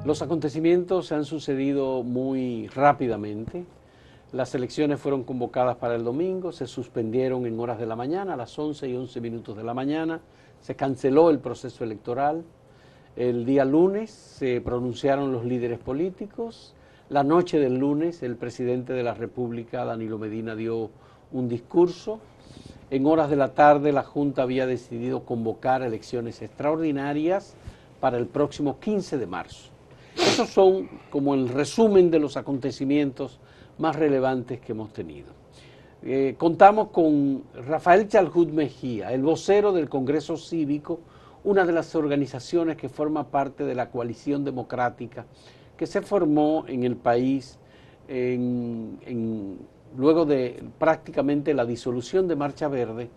Los acontecimientos se han sucedido muy rápidamente. Las elecciones fueron convocadas para el domingo, se suspendieron en horas de la mañana, a las 11:11 de la mañana, se canceló el proceso electoral. El día lunes se pronunciaron los líderes políticos. La noche del lunes el presidente de la República, Danilo Medina, dio un discurso. En horas de la tarde la Junta había decidido convocar elecciones extraordinarias para el próximo 15 de marzo. Esos son como el resumen de los acontecimientos más relevantes que hemos tenido. Contamos con Rafael Chalhut Mejía, el vocero del Congreso Cívico, una de las organizaciones que forma parte de la coalición democrática que se formó en el país luego de prácticamente la disolución de Marcha Verde,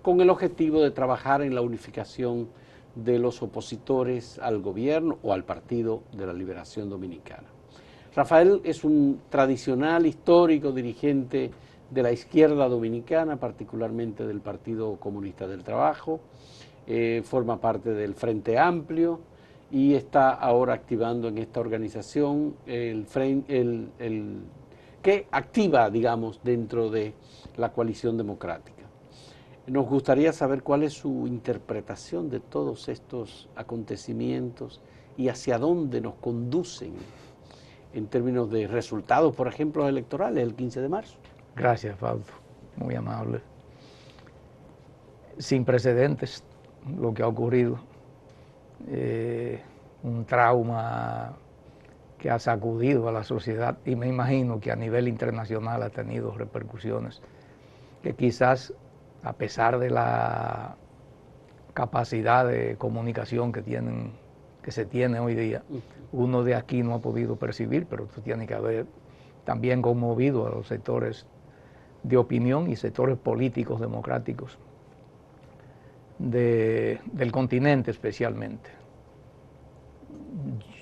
con el objetivo de trabajar en la unificación de los opositores al gobierno o al Partido de la Liberación Dominicana. Rafael es un tradicional, histórico dirigente de la izquierda dominicana, particularmente del Partido Comunista del Trabajo, forma parte del Frente Amplio y está ahora activando en esta organización que activa, digamos, dentro de la coalición democrática. Nos gustaría saber cuál es su interpretación de todos estos acontecimientos y hacia dónde nos conducen en términos de resultados, por ejemplo, electorales el 15 de marzo. Gracias, Fausto. Muy amable. Sin precedentes lo que ha ocurrido. Un trauma que ha sacudido a la sociedad y me imagino que a nivel internacional ha tenido repercusiones que quizás, a pesar de la capacidad de comunicación que se tiene hoy día, uno de aquí no ha podido percibir, pero esto tiene que haber también conmovido a los sectores de opinión y sectores políticos democráticos del continente especialmente.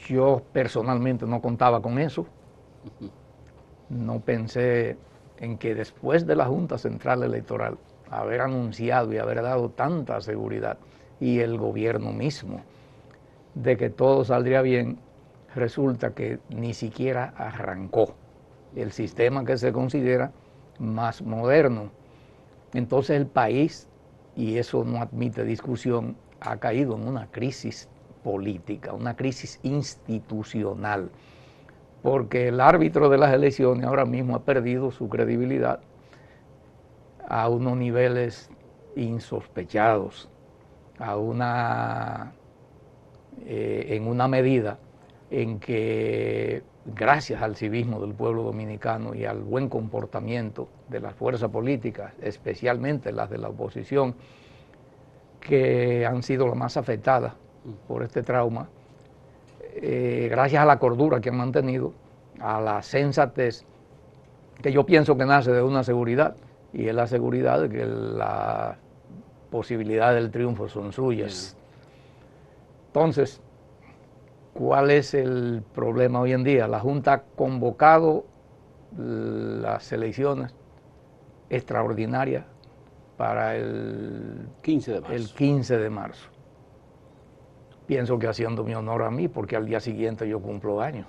Yo personalmente no contaba con eso, no pensé en que después de la Junta Central Electoral haber anunciado y haber dado tanta seguridad y el gobierno mismo de que todo saldría bien, resulta que ni siquiera arrancó el sistema que se considera más moderno. Entonces el país, y eso no admite discusión, ha caído en una crisis política, una crisis institucional, porque el árbitro de las elecciones ahora mismo ha perdido su credibilidad a unos niveles insospechados, en una medida en que, gracias al civismo del pueblo dominicano y al buen comportamiento de las fuerzas políticas, especialmente las de la oposición, que han sido las más afectadas por este trauma, gracias a la cordura que han mantenido, a la sensatez, que yo pienso que nace de una seguridad, y es la seguridad de que las posibilidades del triunfo son suyas. Entonces, ¿cuál es el problema hoy en día? La Junta ha convocado las elecciones extraordinarias para el 15 de marzo. Pienso que haciendo mi honor a mí, porque al día siguiente yo cumplo años.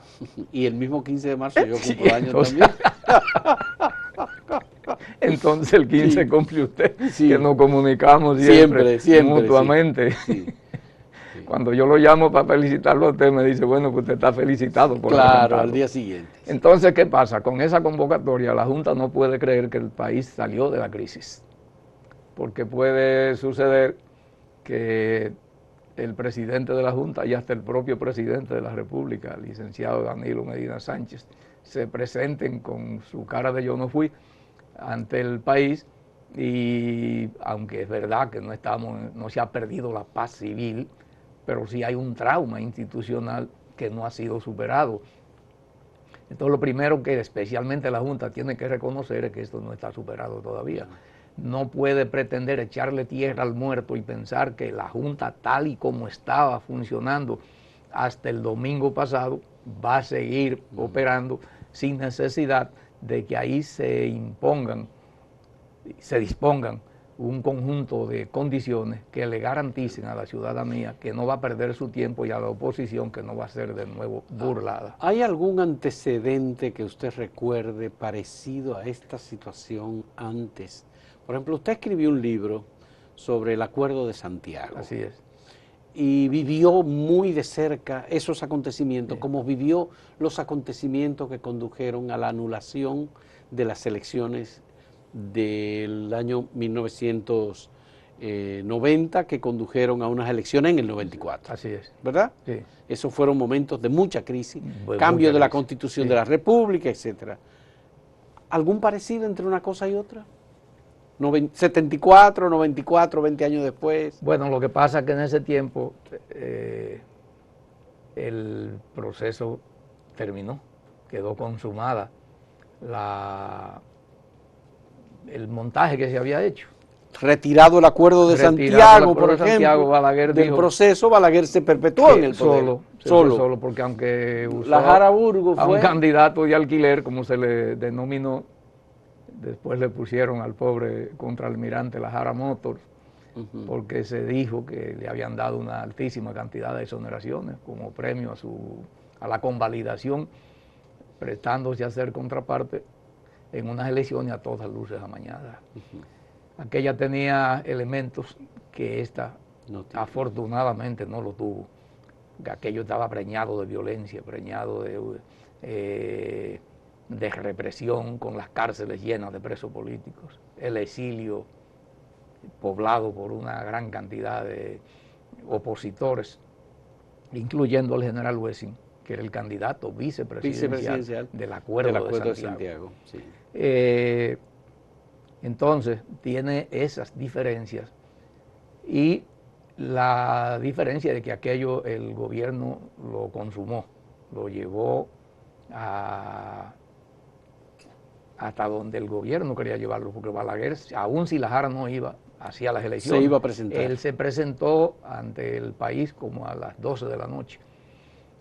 Y el mismo 15 de marzo yo cumplo años también. Entonces el 15 sí. Cumple usted, sí. Que nos comunicamos siempre mutuamente. Sí. Sí. Cuando yo lo llamo para felicitarlo a usted, me dice, bueno, pues usted está felicitado por claro, al día siguiente. Sí. Entonces, ¿qué pasa? Con esa convocatoria, la Junta no puede creer que el país salió de la crisis, porque puede suceder que el presidente de la Junta y hasta el propio presidente de la República, el licenciado Danilo Medina Sánchez, se presenten con su cara de yo no fui ante el país, y aunque es verdad que no se ha perdido la paz civil, pero sí hay un trauma institucional que no ha sido superado. Entonces lo primero que especialmente la Junta tiene que reconocer es que esto no está superado todavía. No puede pretender echarle tierra al muerto y pensar que la Junta, tal y como estaba funcionando hasta el domingo pasado, va a seguir operando sin necesidad de que ahí se dispongan un conjunto de condiciones que le garanticen a la ciudadanía que no va a perder su tiempo y a la oposición que no va a ser de nuevo burlada. ¿Hay algún antecedente que usted recuerde parecido a esta situación antes? Por ejemplo, usted escribió un libro sobre el Acuerdo de Santiago. Así es. Y vivió muy de cerca esos acontecimientos, Sí. como vivió los acontecimientos que condujeron a la anulación de las elecciones del año 1990, que condujeron a unas elecciones en el 94. Así es. ¿Verdad? Sí. Esos fueron momentos de mucha crisis, Pues cambio mucha de la crisis. Constitución Sí. de la República, etcétera. ¿Algún parecido entre una cosa y otra? 74, 94, 20 años después. Bueno, lo que pasa es que en ese tiempo el proceso terminó, quedó consumada el montaje que se había hecho. Retirado el Acuerdo de Retirado Santiago, el Acuerdo por de ejemplo, Santiago, Balaguer del dijo proceso, Balaguer se perpetuó en el poder. Se fue solo, porque aunque usó La Jara Burgos a un fue... candidato de alquiler, como se le denominó, después le pusieron al pobre contraalmirante La Jara Motors, porque se dijo que le habían dado una altísima cantidad de exoneraciones como premio a la convalidación, prestándose a ser contraparte en unas elecciones a todas luces amañadas. Aquella tenía elementos que esta afortunadamente no lo tuvo. Aquello estaba preñado de violencia, preñado de represión, con las cárceles llenas de presos políticos, el exilio poblado por una gran cantidad de opositores, incluyendo al general Wessing, que era el candidato vicepresidencial del Acuerdo de Santiago. Sí. Entonces, tiene esas diferencias y la diferencia de que aquello el gobierno lo consumó, lo llevó hasta donde el gobierno quería llevarlo, porque Balaguer, aun si la Jara no iba hacia las elecciones, se iba a presentar. Él se presentó ante el país como a las 12 de la noche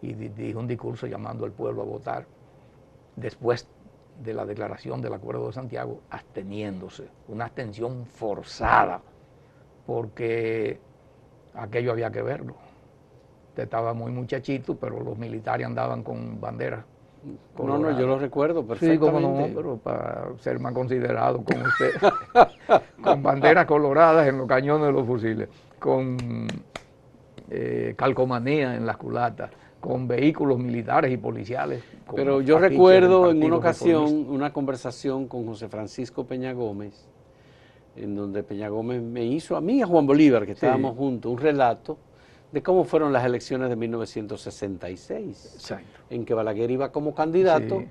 y dijo un discurso llamando al pueblo a votar después de la declaración del Acuerdo de Santiago, absteniéndose, una abstención forzada, porque aquello había que verlo. Usted estaba muy muchachito, pero los militares andaban con banderas coloradas. No, yo lo recuerdo perfectamente. Sí, cómo no, pero para ser más considerado como usted, con banderas coloradas en los cañones de los fusiles, con calcomanía en las culatas, con vehículos militares y policiales. Pero yo recuerdo en una ocasión una conversación con José Francisco Peña Gómez, en donde Peña Gómez me hizo a mí y a Juan Bolívar, que estábamos juntos, un relato de cómo fueron las elecciones de 1966, Exacto. en que Balaguer iba como candidato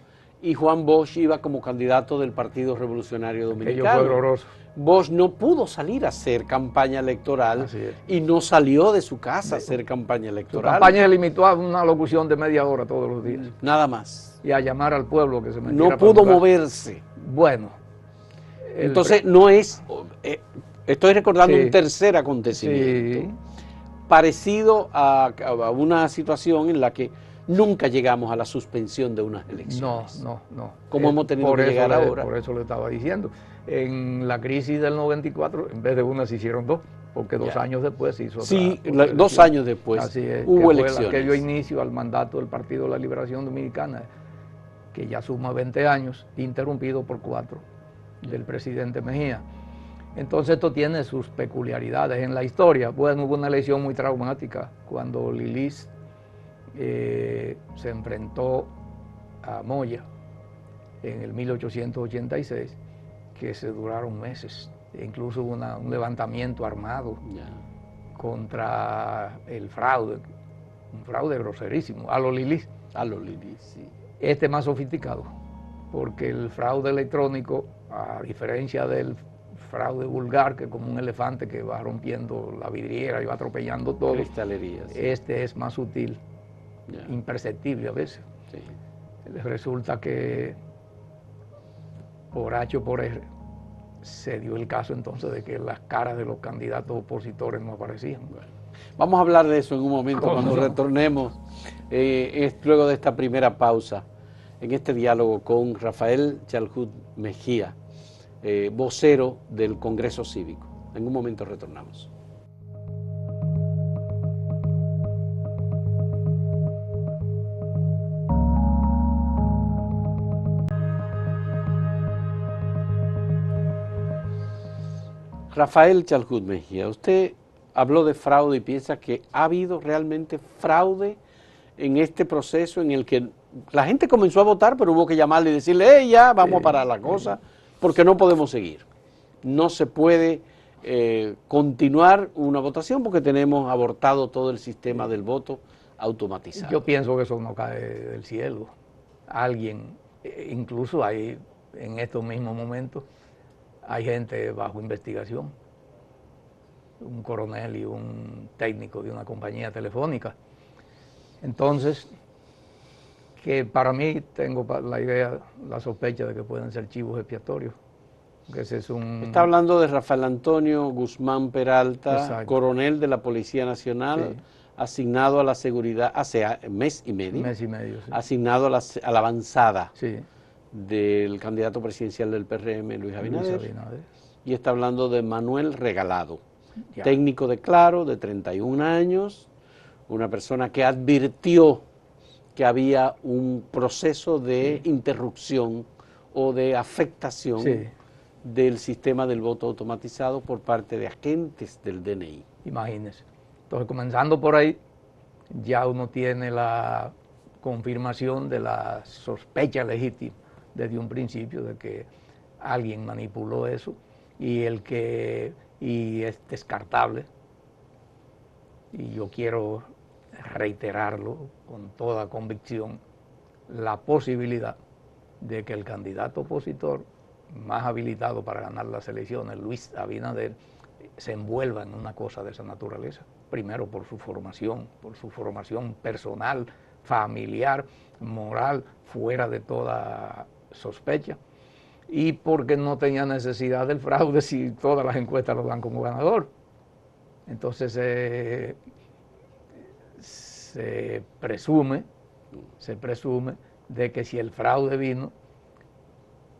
y Juan Bosch iba como candidato del Partido Revolucionario Dominicano. Aquello fue horroroso. Bosch no pudo salir a hacer campaña electoral y no salió de su casa a hacer campaña electoral. Su campaña se limitó a una locución de media hora todos los días. Nada más. Y a llamar al pueblo que se metiera. No pudo moverse. Bueno. Entonces no es... estoy recordando un tercer acontecimiento parecido a una situación en la que nunca llegamos a la suspensión de unas elecciones. No. Como hemos tenido que llegar ahora. Por eso le estaba diciendo. En la crisis del 94, en vez de una se hicieron dos, porque 2 años después se hizo otra. Sí, 2 años después hubo elecciones. Que dio inicio al mandato del Partido de la Liberación Dominicana, que ya suma 20 años, interrumpido por 4 del presidente Mejía. Entonces esto tiene sus peculiaridades en la historia. Bueno, hubo una elección muy traumática cuando Lilis se enfrentó a Moya en el 1886, que se duraron meses. Incluso hubo un levantamiento armado contra el fraude, un fraude groserísimo, a los Lilis. A los Lilis, sí. Este más sofisticado, porque el fraude electrónico, a diferencia del fraude vulgar, que como un elefante que va rompiendo la vidriera y va atropellando todo, cristalería, este es más sutil, imperceptible a veces. Sí. Resulta que por H o por R se dio el caso entonces de que las caras de los candidatos opositores no aparecían. Bueno, vamos a hablar de eso en un momento cuando retornemos, luego de esta primera pausa, en este diálogo con Rafael Chalhut Mejía, vocero del Congreso Cívico. En un momento retornamos. Rafael Chalhut Mejía, usted habló de fraude y piensa que ha habido realmente fraude en este proceso en el que la gente comenzó a votar, pero hubo que llamarle y decirle, ya, vamos a parar la cosa, porque no podemos seguir. No se puede continuar una votación porque tenemos abortado todo el sistema del voto automatizado. Yo pienso que eso no cae del cielo. Alguien, incluso hay en estos mismos momentos, hay gente bajo investigación, un coronel y un técnico de una compañía telefónica. Entonces, que para mí tengo la idea, la sospecha de que pueden ser chivos expiatorios. Que ese es Está hablando de Rafael Antonio Guzmán Peralta, exacto, coronel de la Policía Nacional, sí, asignado a la seguridad hace mes y medio, sí, asignado a la avanzada, sí, del candidato presidencial del PRM, Luis Abinader. Y está hablando de Manuel Regalado, ya, técnico de Claro, de 31 años, una persona que advirtió que había un proceso de interrupción o de afectación, sí, del sistema del voto automatizado por parte de agentes del DNI. Imagínense. Entonces, comenzando por ahí, ya uno tiene la confirmación de la sospecha legítima desde un principio de que alguien manipuló eso y es descartable, y yo quiero reiterarlo con toda convicción, la posibilidad de que el candidato opositor más habilitado para ganar las elecciones, Luis Abinader, se envuelva en una cosa de esa naturaleza. Primero por su formación personal, familiar, moral, fuera de toda sospecha, y porque no tenía necesidad del fraude si todas las encuestas lo dan como ganador. Entonces se presume de que si el fraude vino,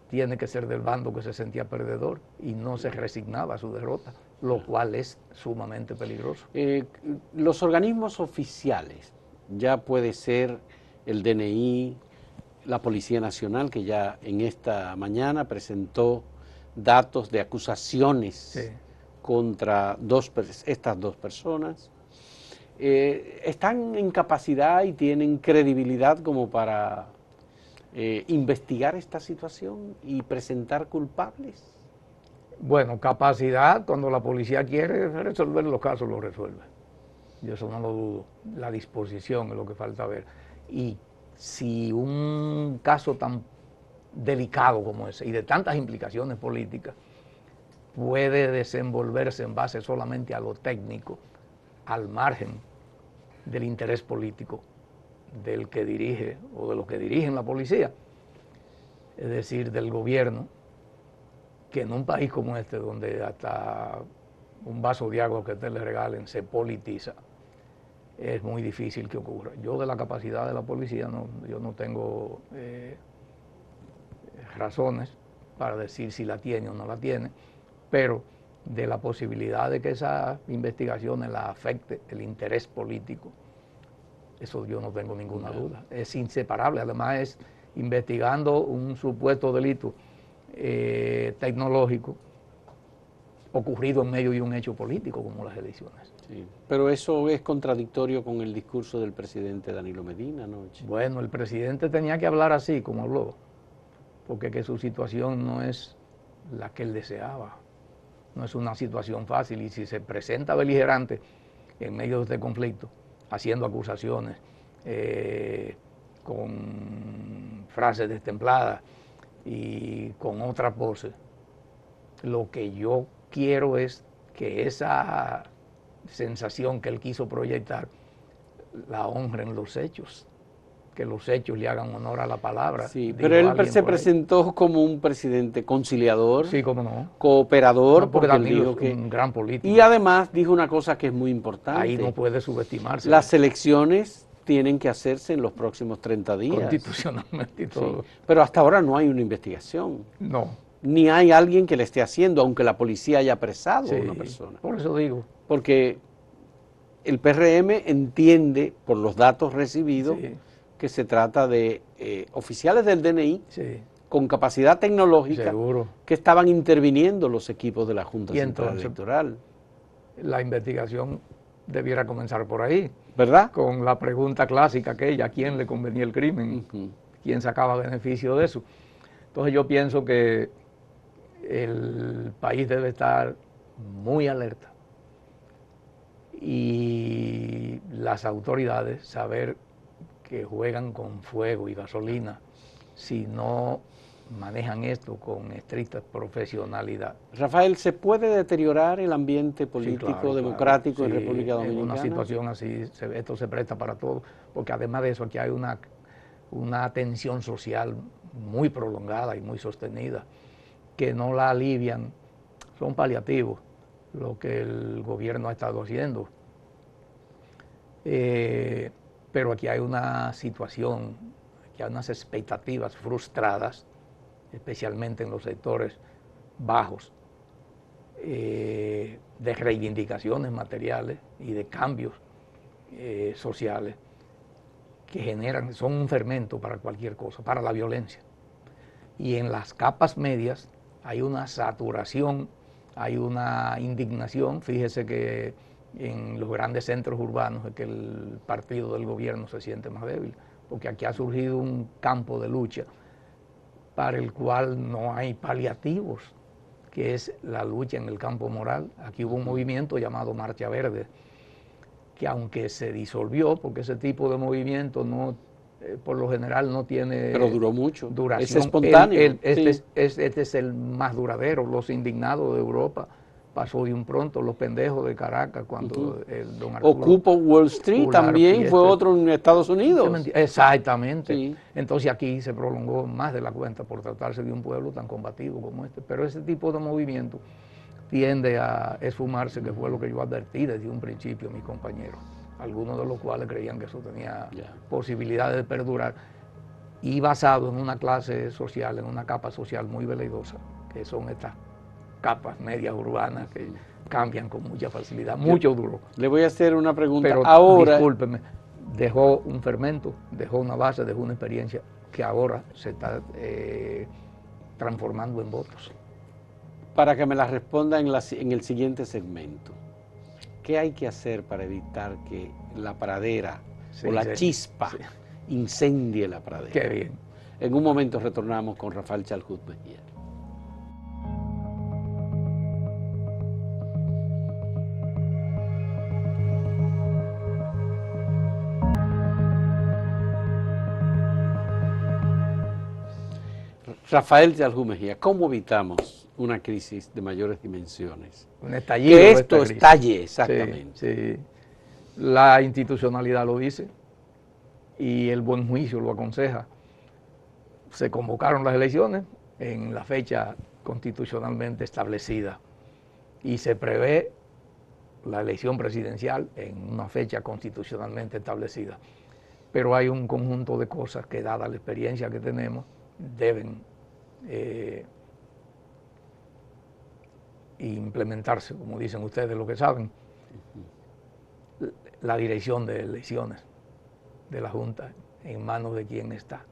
tiene que ser del bando que se sentía perdedor y no se resignaba a su derrota, lo cual es sumamente peligroso. Los organismos oficiales, ya puede ser el DNI, la Policía Nacional, que ya en esta mañana presentó datos de acusaciones, sí, contra estas dos personas, ¿están en capacidad y tienen credibilidad como para investigar esta situación y presentar culpables? Bueno, capacidad, cuando la policía quiere resolver los casos, lo resuelve. Yo eso no lo dudo. La disposición es lo que falta ver. Y si un caso tan delicado como ese y de tantas implicaciones políticas puede desenvolverse en base solamente a lo técnico, al margen del interés político del que dirige o de los que dirigen la policía, es decir, del gobierno, que en un país como este, donde hasta un vaso de agua que te le regalen se politiza, es muy difícil que ocurra. Yo de la capacidad de la policía, yo no tengo razones para decir si la tiene o no la tiene, pero de la posibilidad de que esas investigaciones la afecte el interés político, eso yo no tengo ninguna duda. Es inseparable. Además es investigando un supuesto delito tecnológico ocurrido en medio de un hecho político como las elecciones. Sí, pero eso es contradictorio con el discurso del presidente Danilo Medina anoche. Bueno, el presidente tenía que hablar así como habló, porque que su situación no es la que él deseaba. No es una situación fácil, y si se presenta beligerante en medio de este conflicto, haciendo acusaciones, con frases destempladas y con otra pose, lo que yo quiero es que esa sensación que él quiso proyectar la honren los hechos, que los hechos le hagan honor a la palabra. Sí, pero él se presentó como un presidente conciliador, sí, cómo no, cooperador, no, porque Danilo es un gran político. Y además dijo una cosa que es muy importante. Ahí no puede subestimarse. Las elecciones tienen que hacerse en los próximos 30 días. Constitucionalmente y todo. Sí, pero hasta ahora no hay una investigación. No. ni hay alguien que le esté haciendo, aunque la policía haya apresado Sí, a una persona. por eso digo. Porque el PRM entiende, por los datos recibidos, Sí, que se trata de oficiales del DNI sí, con capacidad tecnológica seguro. que estaban interviniendo los equipos de la Junta Y Central entonces, Electoral. la investigación debiera comenzar por ahí, ¿Verdad? con la pregunta clásica aquella: ¿a quién le convenía el crimen? ¿Quién sacaba beneficio de eso? Entonces yo pienso que el país debe estar muy alerta y las autoridades saber que juegan con fuego y gasolina si no manejan esto con estricta profesionalidad. Rafael, ¿se puede deteriorar el ambiente Sí, político claro, democrático en sí, República en una Dominicana? situación así esto se presta para todo, porque además de eso aquí hay una tensión social muy prolongada y muy sostenida, que no la alivian, son paliativos lo que el gobierno ha estado haciendo. Pero aquí hay una situación, aquí hay unas expectativas frustradas, especialmente en los sectores bajos, de reivindicaciones materiales y de cambios sociales que son un fermento para cualquier cosa, para la violencia. Y en las capas medias hay una saturación, hay una indignación. Fíjese que en los grandes centros urbanos es que el partido del gobierno se siente más débil, porque aquí ha surgido un campo de lucha para el cual no hay paliativos, que es la lucha en el campo moral. Aquí hubo un movimiento llamado Marcha Verde, que aunque se disolvió, porque ese tipo de movimiento no, por lo general no tiene Pero duró mucho. duración. Es espontáneo. Este es el más duradero. Los indignados de Europa pasó de un pronto, los pendejos de Caracas, cuando el don Arturo Ocupa Wall Street también fue otro en Estados Unidos. Exactamente. Sí. Entonces aquí se prolongó más de la cuenta por tratarse de un pueblo tan combativo como este. Pero ese tipo de movimiento tiende a esfumarse, que fue lo que yo advertí desde un principio a mis compañeros, algunos de los cuales creían que eso tenía posibilidades de perdurar, y basado en una clase social, en una capa social muy veleidosa, que son estas capas medias urbanas que cambian con mucha facilidad, mucho duro. Le voy a hacer una pregunta. Pero ahora, discúlpeme, dejó un fermento, dejó una base, dejó una experiencia que ahora se está transformando en votos. Para que me la responda en el siguiente segmento, ¿qué hay que hacer para evitar que la pradera o la chispa incendie la pradera? Qué bien. En un momento retornamos con Rafael Chalhut Mejía. Rafael Chalhut Mejía, ¿cómo evitamos una crisis de mayores dimensiones? Un estallido. Que esto estalle, exactamente. Sí, sí. La institucionalidad lo dice y el buen juicio lo aconseja. Se convocaron las elecciones en la fecha constitucionalmente establecida y se prevé la elección presidencial en una fecha constitucionalmente establecida. Pero hay un conjunto de cosas que, dada la experiencia que tenemos, deben implementarse, como dicen ustedes lo que saben. La dirección de elecciones de la Junta, en manos de quién está.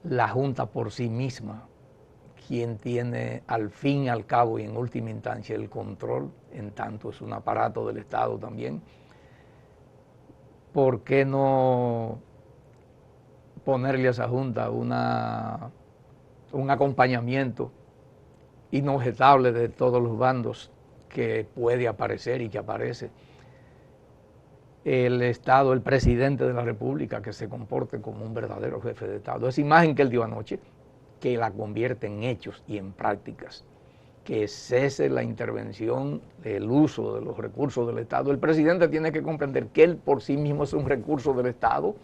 La Junta por sí misma, quien tiene al fin y al cabo y en última instancia el control, en tanto es un aparato del Estado también. ¿Por qué no ponerle a esa Junta un acompañamiento inobjetable de todos los bandos que puede aparecer y que aparece? El Estado, el presidente de la República, que se comporte como un verdadero jefe de Estado. Esa imagen que él dio anoche, que la convierte en hechos y en prácticas, que cese la intervención, el uso de los recursos del Estado. El presidente tiene que comprender que él por sí mismo es un recurso del Estado.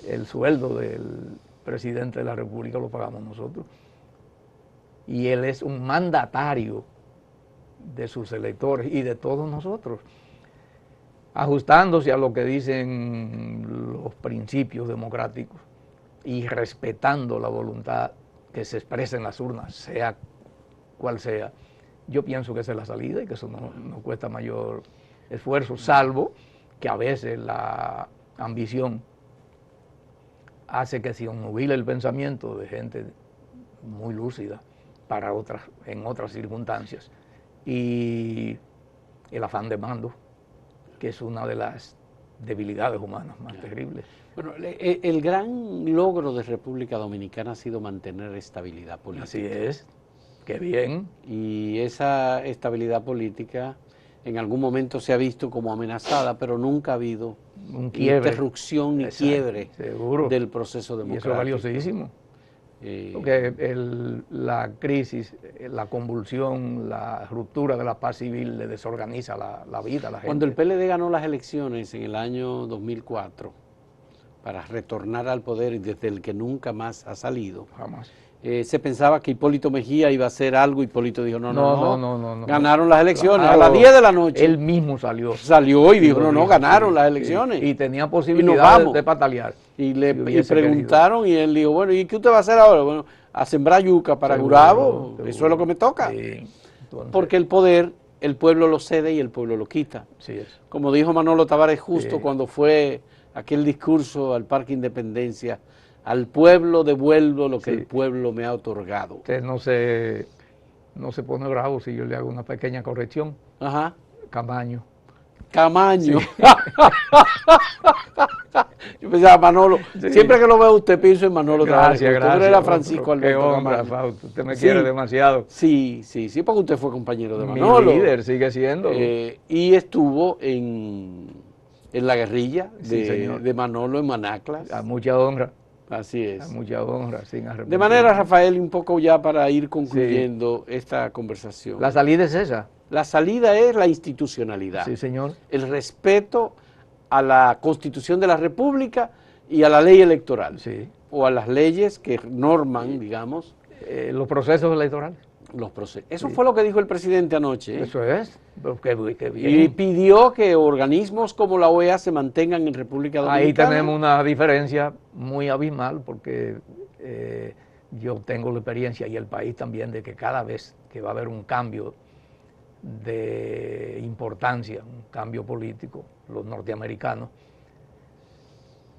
El sueldo del presidente de la República lo pagamos nosotros. Y él es un mandatario de sus electores y de todos nosotros, ajustándose a lo que dicen los principios democráticos y respetando la voluntad que se exprese en las urnas, sea cual sea. Yo pienso que esa es la salida y que eso no cuesta mayor esfuerzo, salvo que a veces la ambición hace que se nubile el pensamiento de gente muy lúcida en otras circunstancias. Y el afán de mando, que es una de las debilidades humanas más terribles. Bueno, el gran logro de República Dominicana ha sido mantener estabilidad política. Así es, qué bien. Y esa estabilidad política en algún momento se ha visto como amenazada, pero nunca ha habido un quiebre, interrupción ni quiebre del proceso democrático. Y eso es valiosísimo. Porque la crisis, la convulsión, la ruptura de la paz civil le desorganiza la vida a la gente. Cuando el PLD ganó las elecciones en el año 2004 para retornar al poder y desde el que nunca más ha salido, jamás. Se pensaba que Hipólito Mejía iba a hacer algo. Hipólito dijo, no. Ganaron las elecciones, claro, a las 10 de la noche. Él mismo salió. Salió y dijo, no, ganaron las elecciones. Sí. Y tenía posibilidad de patalear. Y le preguntaron y él dijo, bueno, ¿y qué usted va a hacer ahora? Bueno, a sembrar yuca para Gurabo, eso es lo que me toca. Sí. Entonces, porque el poder, el pueblo lo cede y el pueblo lo quita. Sí es. Como dijo Manolo Tavares justo cuando fue aquel discurso al Parque Independencia, al pueblo devuelvo lo que el pueblo me ha otorgado. Usted no se pone bravo si yo le hago una pequeña corrección. Ajá. Camaño. Camaño. Sí. Yo pensaba, Manolo, siempre que lo veo usted pienso en Manolo Tavares. Gracias. Usted era Francisco Alberto Qué hombre, Fausto, usted me quiere demasiado. Sí, porque usted fue compañero de Manolo. Mi líder sigue siendo. Y estuvo en la guerrilla de Manolo en Manaclas. A mucha honra. Así es. A mucha honra, sin arrepentirme. De manera, Rafael, un poco ya para ir concluyendo esta conversación. La salida es esa. La salida es la institucionalidad. Sí, señor. El respeto a la Constitución de la República y a la ley electoral. Sí. O a las leyes que norman, digamos. Los procesos electorales. Los procesos. Eso fue lo que dijo el presidente anoche. Eso es. Qué bien. Y pidió que organismos como la OEA se mantengan en República Dominicana. Ahí tenemos una diferencia muy abismal porque yo tengo la experiencia y el país también de que cada vez que va a haber un cambio de importancia, un cambio político, los norteamericanos,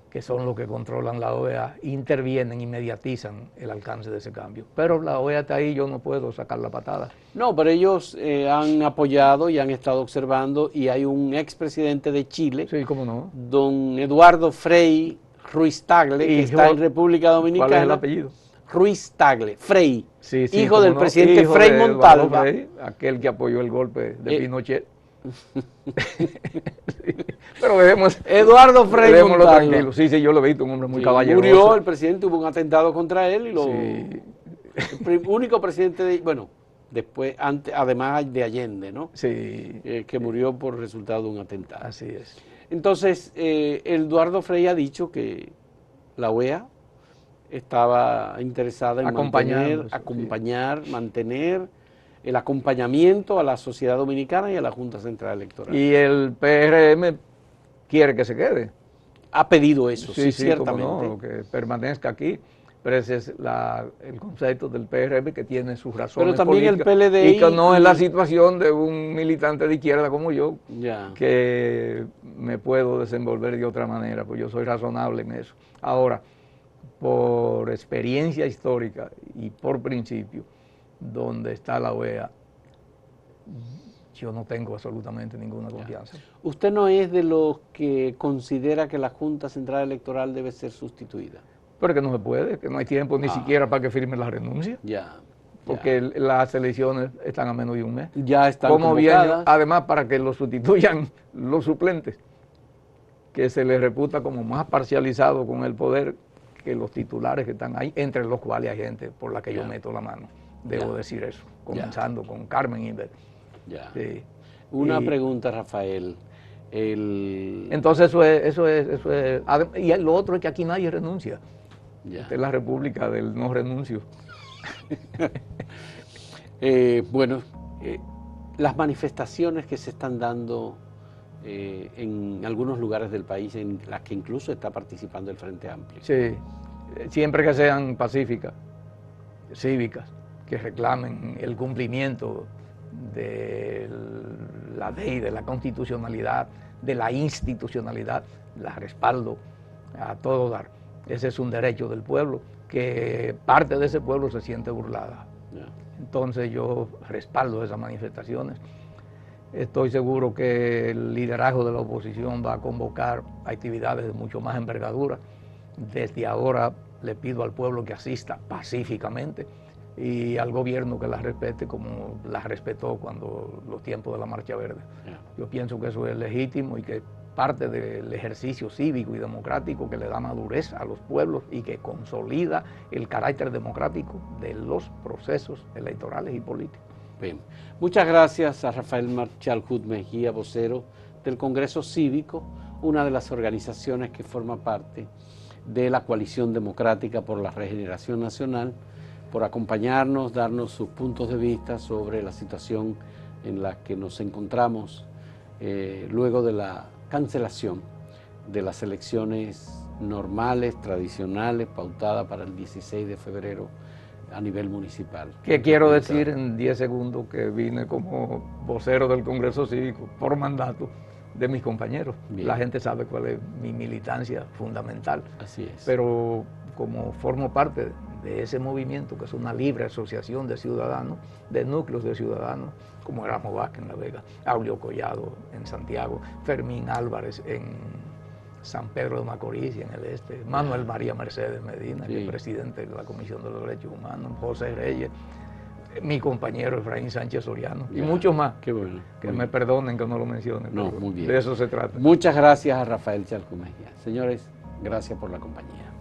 que son los que controlan la OEA, intervienen y mediatizan el alcance de ese cambio. Pero la OEA está ahí, yo no puedo sacar la patada. No, pero ellos han apoyado y han estado observando, y hay un expresidente de Chile, sí, cómo no, don Eduardo Frei Ruiz Tagle, que está en República Dominicana. ¿Cuál es el apellido? Ruiz Tagle, Frei, sí, hijo del presidente hijo Frei de Montalva. Frei, aquel que apoyó el golpe de Pinochet. Pero dejemos Eduardo Frei Montalva. Tranquilo. Sí, yo lo he visto, un hombre muy caballeroso. Murió el presidente, hubo un atentado contra él y el único presidente después, además de Allende, ¿no? Sí. Que murió por resultado de un atentado. Así es. Entonces, Eduardo Frei ha dicho que la OEA estaba interesada en mantener el acompañamiento a la sociedad dominicana y a la Junta Central Electoral. Y el PRM quiere que se quede. Ha pedido eso, sí, ciertamente. No, que permanezca aquí. Pero ese es el concepto del PRM, que tiene sus razones pero también políticas, el PLD y que no es la situación de un militante de izquierda como yo, ya, que me puedo desenvolver de otra manera, pues yo soy razonable en eso. Ahora, por experiencia histórica y por principio, donde está la OEA, yo no tengo absolutamente ninguna confianza. ¿Usted no es de los que considera que la Junta Central Electoral debe ser sustituida? Pero que no se puede, que no hay tiempo ni siquiera para que firme la renuncia. Porque las elecciones están a menos de un mes. Ya están convocadas. Bien, además, para que lo sustituyan los suplentes, que se les reputa como más parcializado con el poder que los titulares que están ahí, entre los cuales hay gente por la que yo meto la mano. Debo decir eso, comenzando con Carmen Inver. Sí. Una pregunta, Rafael. Entonces eso es. Y lo otro es que aquí nadie renuncia. Esta es la república del no renuncio. Las manifestaciones que se están dando en algunos lugares del país, en las que incluso está participando el Frente Amplio. Sí, siempre que sean pacíficas. cívicas que reclamen el cumplimiento de la ley, de la constitucionalidad, de la institucionalidad, la respaldo a todo dar. Ese es un derecho del pueblo, que parte de ese pueblo se siente burlada. Entonces yo respaldo esas manifestaciones. Estoy seguro que el liderazgo de la oposición va a convocar actividades de mucho más envergadura. Desde ahora le pido al pueblo que asista pacíficamente y al gobierno que las respete como las respetó cuando los tiempos de la Marcha Verde. Yo pienso que eso es legítimo y que parte del ejercicio cívico y democrático que le da madurez a los pueblos y que consolida el carácter democrático de los procesos electorales y políticos. Bien. Muchas gracias a Rafael Marchal Hood Mejía, vocero del Congreso Cívico, una de las organizaciones que forma parte de la Coalición Democrática por la Regeneración Nacional, por acompañarnos, darnos sus puntos de vista sobre la situación en la que nos encontramos luego de la cancelación de las elecciones normales, tradicionales, pautadas para el 16 de febrero a nivel municipal. ¿Qué quiero decir en 10 segundos? Que vine como vocero del Congreso Cívico por mandato de mis compañeros. Bien. La gente sabe cuál es mi militancia fundamental. Así es. Pero como formo parte de ese movimiento, que es una libre asociación de ciudadanos, de núcleos de ciudadanos, como Erasmo Vázquez en La Vega, Aurelio Collado en Santiago, Fermín Álvarez en San Pedro de Macorís y en el este, Manuel María Mercedes Medina, que es presidente de la Comisión de los Derechos Humanos, José Reyes, mi compañero Efraín Sánchez Soriano y muchos más. Qué bueno. Que me perdonen que no lo mencione. No, muy bien. De eso se trata. Muchas gracias a Rafael Chalco Mejía. Señores, gracias por la compañía.